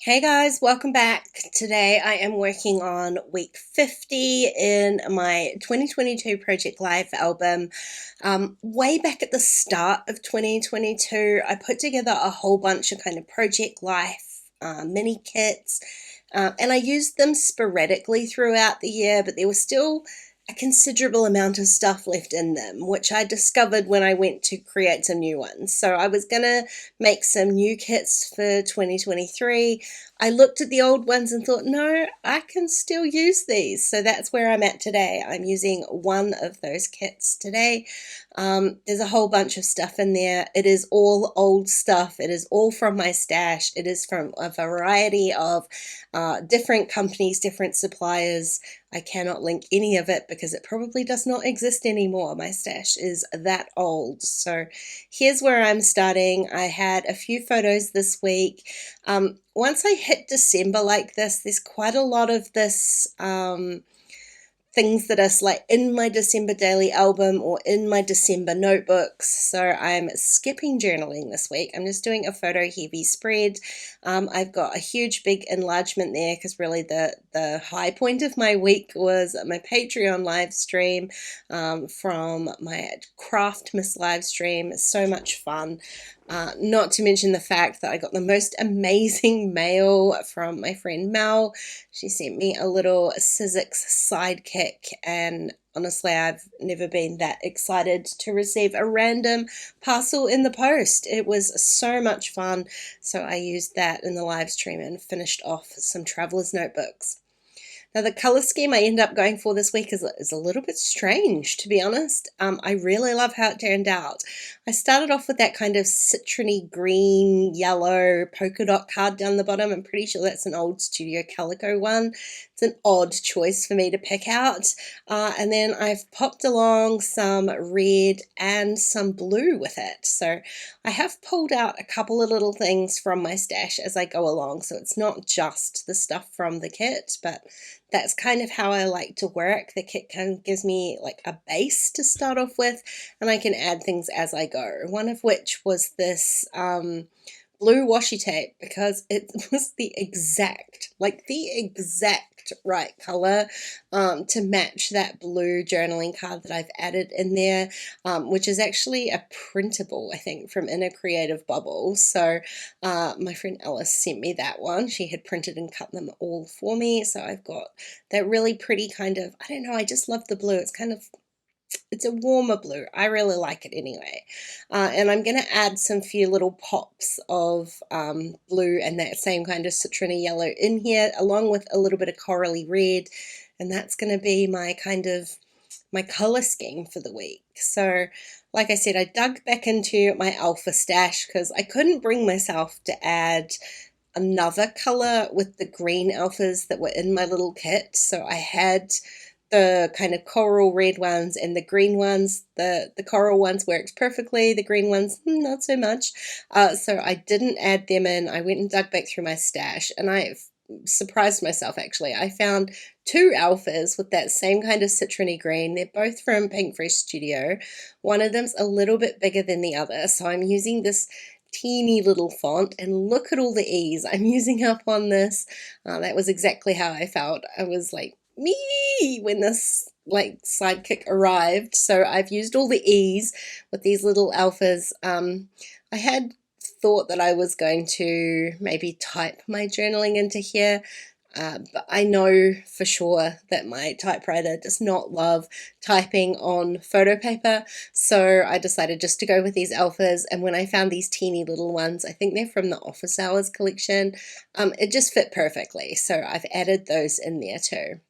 Hey guys, welcome back. Today I am working on week 50 in my 2022 Project Life album. Way back at the start of 2022, I put together a whole bunch of kind of Project Life mini kits, and I used them sporadically throughout the year, but there was still a considerable amount of stuff left in them, which I discovered when I went to create some new ones. So I was gonna make some new kits for 2023. I looked at the old ones and thought, no, I can still use these. So that's where I'm at today. I'm using one of those kits today. There's a whole bunch of stuff in there. It is all old stuff. It is all from my stash. It is from a variety of different companies, different suppliers. I cannot link any of it because it probably does not exist anymore. My stash is that old. So here's where I'm starting. I had a few photos this week. Once I hit December like this, there's quite a lot of this things that are like in my December daily album or in my December notebooks. So I'm skipping journaling this week. I'm just doing a photo heavy spread. I've got a huge big enlargement there because really the high point of my week was my Patreon live stream from my Craftmas live stream. So much fun. Not to mention the fact that I got the most amazing mail from my friend Mel. She sent me a little Sizzix sidekick, and honestly, I've never been that excited to receive a random parcel in the post. It was so much fun, so I used that in the live stream and finished off some traveler's notebooks. Now, the color scheme I end up going for this week is a little bit strange, to be honest. I really love how it turned out. I started off with that kind of citrony green, yellow polka dot card down the bottom. I'm pretty sure that's an old Studio Calico one. It's an odd choice for me to pick out. And then I've popped along some red and some blue with it. So I have pulled out a couple of little things from my stash as I go along. So it's not just the stuff from the kit, but that's kind of how I like to work. The kit kind of gives me like a base to start off with, and I can add things as I go. One of which was this blue washi tape because it was the exact right color to match that blue journaling card that I've added in there, which is actually a printable, I think, from Inner Creative Bubble. So my friend Alice sent me that one. She had printed and cut them all for me. So I've got that really pretty kind of, I don't know, I just love the blue. It's a warmer blue. I really like it anyway. And I'm going to add some few little pops of blue and that same kind of citrony yellow in here, along with a little bit of corally red. And that's going to be my color scheme for the week. So like I said, I dug back into my alpha stash because I couldn't bring myself to add another color with the green alphas that were in my little kit. So I had the kind of coral red ones and the green ones. The coral ones worked perfectly, the green ones not so much. So I didn't add them in. I went and dug back through my stash, and I surprised myself actually. I found two alphas with that same kind of citrony green. They're both from Pink Fresh Studio. One of them's a little bit bigger than the other, so I'm using this teeny little font, and look at all the E's I'm using up on this. That was exactly how I felt. I was like, me, when this like sidekick arrived. So I've used all the E's with these little alphas. I had thought that I was going to maybe type my journaling into here, but I know for sure that my typewriter does not love typing on photo paper, so I decided just to go with these alphas. And when I found these teeny little ones, I think they're from the Office Hours collection, it just fit perfectly, so I've added those in there too.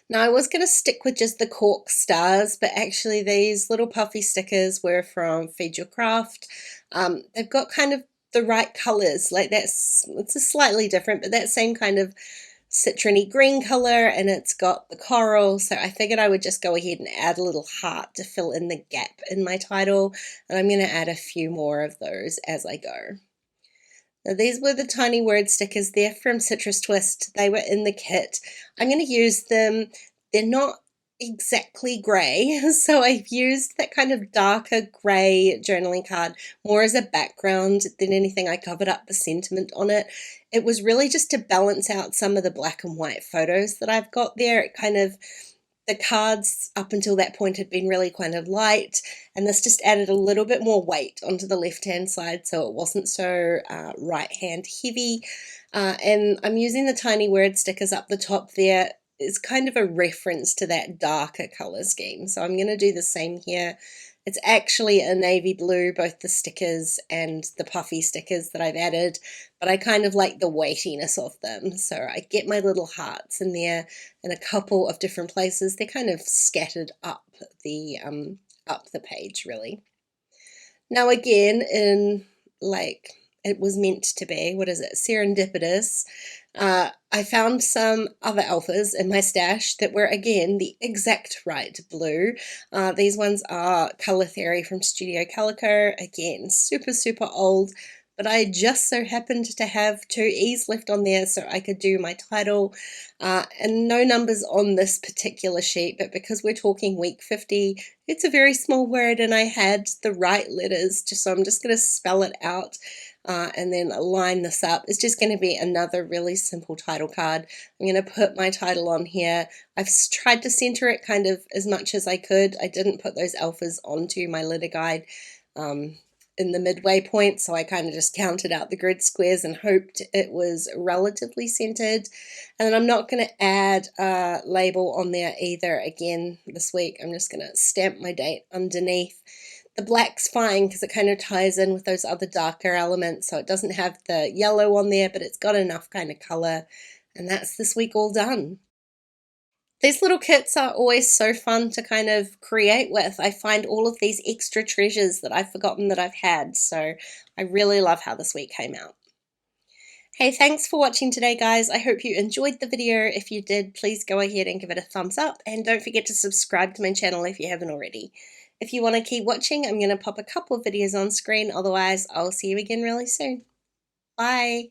Now, I was going to stick with just the cork stars, but actually these little puffy stickers were from Feed Your Craft. They've got kind of the right colors, like it's a slightly different, but that same kind of citrony green color, and it's got the coral. So I figured I would just go ahead and add a little heart to fill in the gap in my title, and I'm going to add a few more of those as I go. Now, these were the tiny word stickers. They're from Citrus Twist. They were in the kit. I'm going to use them. They're not exactly grey, so I've used that kind of darker grey journaling card more as a background than anything. I covered up the sentiment on it. it was really just to balance out some of the black and white photos that I've got there. It kind of, the cards up until that point had been really kind of light, and this just added a little bit more weight onto the left-hand side so it wasn't so right-hand heavy. And I'm using the tiny word stickers up the top there. It's kind of a reference to that darker color scheme. So I'm going to do the same here. It's actually a navy blue, both the stickers and the puffy stickers that I've added, but I kind of like the weightiness of them. So I get my little hearts in there in a couple of different places. They're kind of scattered up the page, really. Now again, in like it was meant to be, what is it, serendipitous, I found some other alphas in my stash that were again the exact right blue. These ones are Color Theory from Studio Calico, again super old, but I just so happened to have 2 E's left on there so I could do my title, and no numbers on this particular sheet, but because we're talking week 50, it's a very small word and I had the right letters, so I'm just going to spell it out. And then line this up. It's just going to be another really simple title card. I'm going to put my title on here. I've tried to center it kind of as much as I could. I didn't put those alphas onto my letter guide in the midway point, so I kind of just counted out the grid squares and hoped it was relatively centered. And then I'm not going to add a label on there either again this week. I'm just going to stamp my date underneath. The black's fine because it kind of ties in with those other darker elements, so it doesn't have the yellow on there, but it's got enough kind of color, and that's this week all done. These little kits are always so fun to kind of create with. I find all of these extra treasures that I've forgotten that I've had, so I really love how this week came out. Hey, thanks for watching today, guys. I hope you enjoyed the video. If you did, please go ahead and give it a thumbs up, and don't forget to subscribe to my channel if you haven't already. If you want to keep watching, I'm going to pop a couple of videos on screen. Otherwise, I'll see you again really soon. Bye.